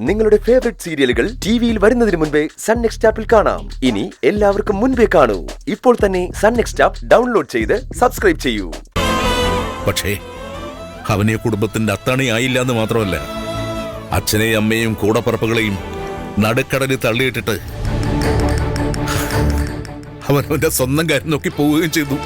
നിങ്ങളുടെ ഫേവറേറ്റ് സീരിയലുകൾ ടിവിയിൽ വരുന്നതിന് മുൻപേ സൺ നെക്സ്റ്റ് ആപ്പിൽ കാണാം. ഇനി എല്ലാവർക്കും മുൻപേ കാണൂ. ഇപ്പോൾ തന്നെ സൺ നെക്സ്റ്റ് ആപ്പ് ഡൗൺലോഡ് ചെയ്ത് സബ്സ്ക്രൈബ് ചെയ്യൂ. പക്ഷേ അവനെ കുടുംബത്തിന്റെ അത്താണിയായില്ല എന്ന് മാത്രമല്ല, അച്ഛനെയും അമ്മയും കൂടപ്പറപ്പുകളെയും നടുക്കടലിൽ തള്ളിയിട്ടിട്ട് അവനവന്റെ സ്വന്തം കാര്യം നോക്കി പോവുകയും ചെയ്തു.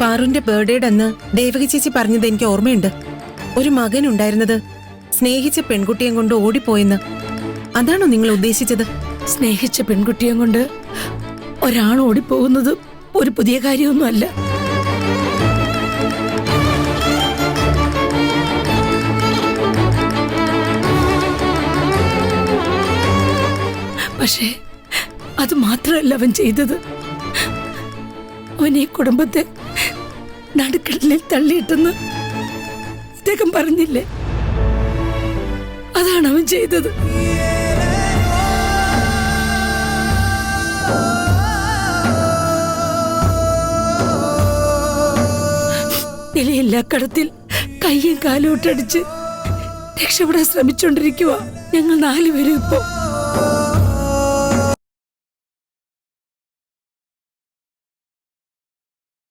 പാറുന്റെ ബർത്ത്ഡേയുടെ അന്ന് ദേവകി ചേച്ചി പറഞ്ഞത് എനിക്ക് ഓർമ്മയുണ്ട്. ഒരു മകൻ ഉണ്ടായിരുന്നത് സ്നേഹിച്ച പെൺകുട്ടിയെ കൊണ്ട് ഓടിപ്പോയെന്ന്. അതാണോ നിങ്ങൾ ഉദ്ദേശിച്ചത്? സ്നേഹിച്ച പെൺകുട്ടിയെ കൊണ്ട് ഒരാൾ ഓടിപ്പോകുന്നത് ഒരു പുതിയ കാര്യമൊന്നുമല്ല. പക്ഷേ അത് മാത്രമല്ല അവൻ ചെയ്തത്. അവൻ ഈ കുടുംബത്തെ നടുക്കടലിൽ തള്ളിയിട്ടെന്ന് അദ്ദേഹം പറഞ്ഞില്ലേ? അതാണ് അവൻ ചെയ്തത്. നിലയില്ലാ കടത്തിൽ കയ്യും കാലും ഇട്ടടിച്ച് രക്ഷപ്പെടാൻ ശ്രമിച്ചോണ്ടിരിക്കുക ഞങ്ങൾ 4 പേരും ഇപ്പോ.